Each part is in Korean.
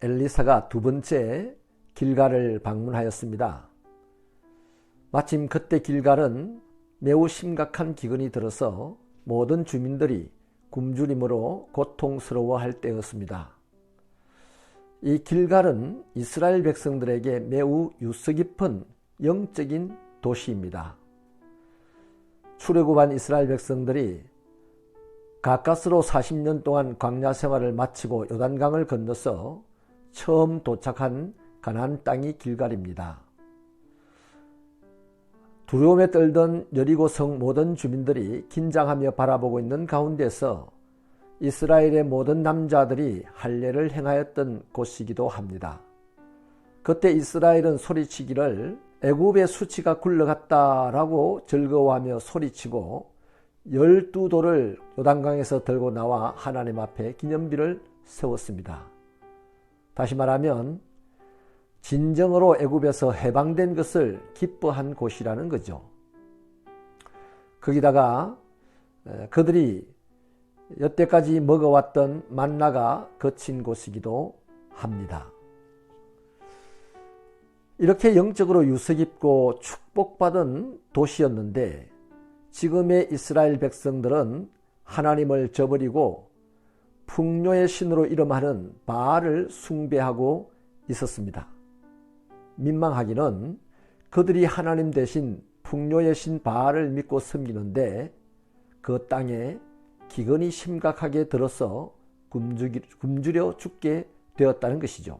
엘리사가 두 번째 길갈을 방문하였습니다. 마침 그때 길갈은 매우 심각한 기근이 들어서 모든 주민들이 굶주림으로 고통스러워할 때였습니다. 이 길갈은 이스라엘 백성들에게 매우 유서 깊은 영적인 도시입니다. 출애굽한 이스라엘 백성들이 가까스로 40년 동안 광야 생활을 마치고 요단강을 건너서 처음 도착한 가나안 땅이 길갈입니다. 두려움에 떨던 여리고 성 모든 주민들이 긴장하며 바라보고 있는 가운데서 이스라엘의 모든 남자들이 할례를 행하였던 곳이기도 합니다. 그때 이스라엘은 소리치기를 애굽의 수치가 굴러갔다라고 즐거워하며 소리치고 12돌을 요단강에서 들고 나와 하나님 앞에 기념비를 세웠습니다. 다시 말하면 진정으로 애굽에서 해방된 것을 기뻐한 곳이라는 거죠. 거기다가 그들이 여태까지 먹어왔던 만나가 거친 곳이기도 합니다. 이렇게 영적으로 유서 깊고 축복받은 도시였는데 지금의 이스라엘 백성들은 하나님을 저버리고 풍요의 신으로 이름하는 바알을 숭배하고 있었습니다. 민망하기는 그들이 하나님 대신 풍요의 신 바알을 믿고 섬기는데 그 땅에 기근이 심각하게 들어서 굶주려 죽게 되었다는 것이죠.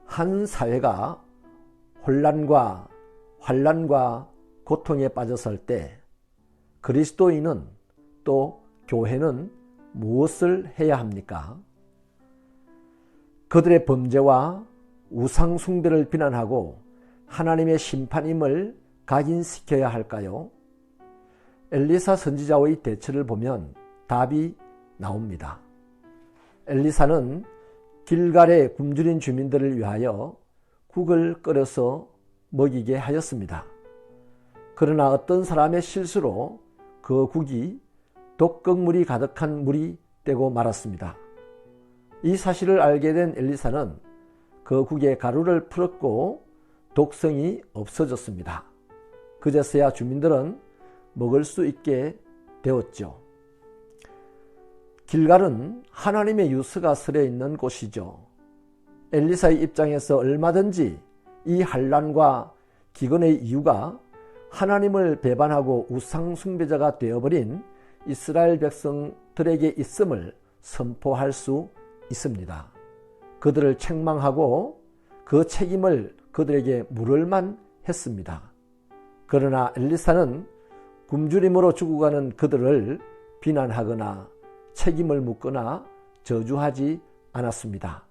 한 사회가 혼란과 환난과 고통에 빠졌을 때 그리스도인은 또 교회는 무엇을 해야 합니까? 그들의 범죄와 우상 숭배를 비난하고 하나님의 심판임을 각인시켜야 할까요? 엘리사 선지자의 대처를 보면 답이 나옵니다. 엘리사는 길갈의 굶주린 주민들을 위하여 국을 끓여서 먹이게 하였습니다. 그러나 어떤 사람의 실수로 그 국이 독극물이 가득한 물이 되고 말았습니다. 이 사실을 알게 된 엘리사는 그 국에 가루를 풀었고 독성이 없어졌습니다. 그제서야 주민들은 먹을 수 있게 되었죠. 길갈은 하나님의 유서가 서려 있는 곳이죠. 엘리사의 입장에서 얼마든지 이 환난과 기근의 이유가 하나님을 배반하고 우상 숭배자가 되어버린 이스라엘 백성들에게 있음을 선포할 수 있습니다. 그들을 책망하고 그 책임을 그들에게 물을만 했습니다. 그러나 엘리사는 굶주림으로 죽어가는 그들을 비난하거나 책임을 묻거나 저주하지 않았습니다.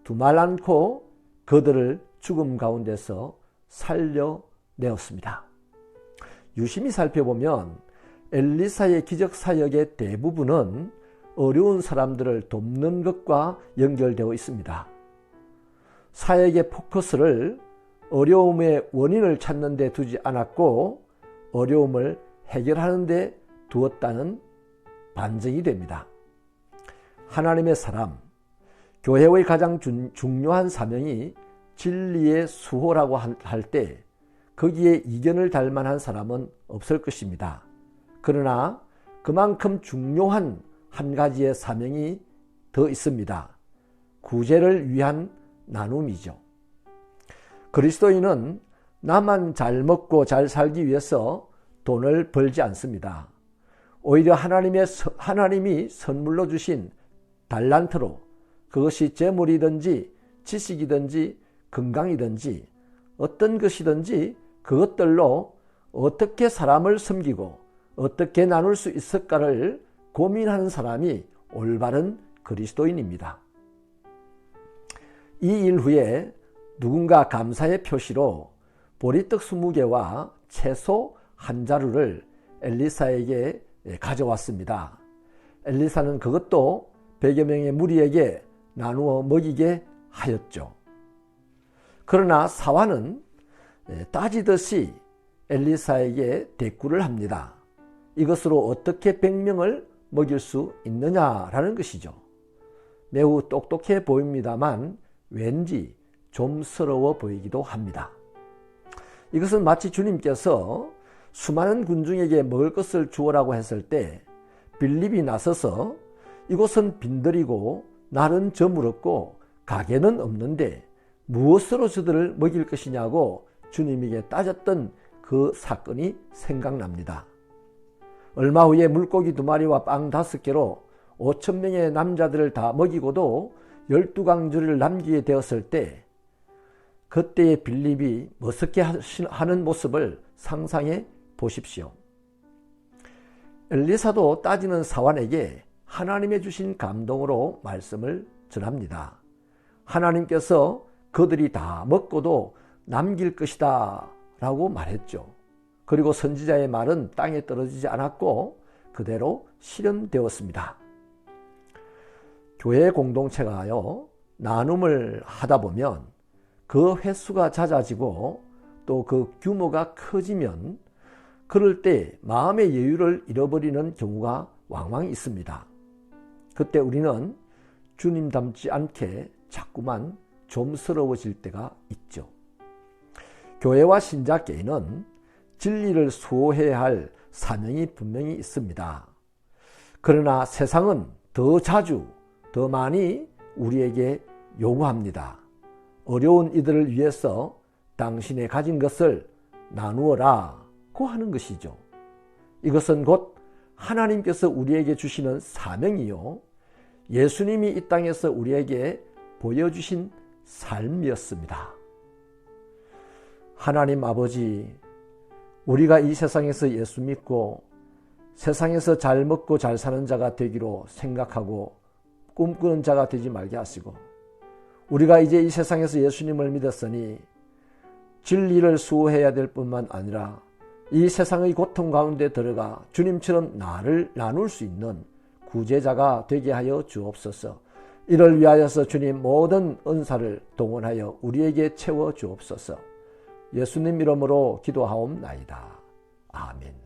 두말 않고 그들을 죽음 가운데서 살려내었습니다. 유심히 살펴보면 엘리사의 기적사역의 대부분은 어려운 사람들을 돕는 것과 연결되어 있습니다. 사역의 포커스를 어려움의 원인을 찾는 데 두지 않았고 어려움을 해결하는 데 두었다는 반증이 됩니다. 하나님의 사람, 교회의 가장 중요한 사명이 진리의 수호라고 할 때 거기에 이견을 달 만한 사람은 없을 것입니다. 그러나 그만큼 중요한 한 가지의 사명이 더 있습니다. 구제를 위한 나눔이죠. 그리스도인은 나만 잘 먹고 잘 살기 위해서 돈을 벌지 않습니다. 오히려 하나님이 선물로 주신 달란트로 그것이 재물이든지 지식이든지 건강이든지 어떤 것이든지 그것들로 어떻게 사람을 섬기고 어떻게 나눌 수 있을까를 고민하는 사람이 올바른 그리스도인입니다. 이 일 후에 누군가 감사의 표시로 보리떡 20개와 채소 한 자루를 엘리사에게 가져왔습니다. 엘리사는 그것도 100여 명의 무리에게 나누어 먹이게 하였죠. 그러나 사환은 따지듯이 엘리사에게 대꾸를 합니다. 이것으로 어떻게 100명을 먹일 수 있느냐라는 것이죠. 매우 똑똑해 보입니다만 왠지 좀스러워 보이기도 합니다. 이것은 마치 주님께서 수많은 군중에게 먹을 것을 주어라고 했을 때 빌립이 나서서 이곳은 빈들이고 날은 저물었고 가게는 없는데 무엇으로 저들을 먹일 것이냐고 주님에게 따졌던 그 사건이 생각납니다. 얼마 후에 물고기 2마리와 빵 5개로 5,000명의 남자들을 다 먹이고도 12강주를 남기게 되었을 때 그때의 빌립이 머쓱해 하는 모습을 상상해 보십시오. 엘리사도 따지는 사환에게 하나님의 주신 감동으로 말씀을 전합니다. 하나님께서 그들이 다 먹고도 남길 것이다 라고 말했죠. 그리고 선지자의 말은 땅에 떨어지지 않았고 그대로 실현되었습니다. 교회 공동체가요, 나눔을 하다 보면 그 횟수가 잦아지고 또 그 규모가 커지면 그럴 때 마음의 여유를 잃어버리는 경우가 왕왕 있습니다. 그때 우리는 주님 닮지 않게 자꾸만 좀스러워질 때가 있죠. 교회와 신자께는 진리를 수호해야 할 사명이 분명히 있습니다. 그러나 세상은 더 자주, 더 많이 우리에게 요구합니다. 어려운 이들을 위해서 당신의 가진 것을 나누어라고 하는 것이죠. 이것은 곧 하나님께서 우리에게 주시는 사명이요, 예수님이 이 땅에서 우리에게 보여주신 삶이었습니다. 하나님 아버지, 우리가 이 세상에서 예수 믿고 세상에서 잘 먹고 잘 사는 자가 되기로 생각하고 꿈꾸는 자가 되지 말게 하시고, 우리가 이제 이 세상에서 예수님을 믿었으니 진리를 수호해야 될 뿐만 아니라 이 세상의 고통 가운데 들어가 주님처럼 나를 나눌 수 있는 구제자가 되게 하여 주옵소서. 이를 위하여서 주님 모든 은사를 동원하여 우리에게 채워 주옵소서. 예수님 이름으로 기도하옵나이다. 아멘.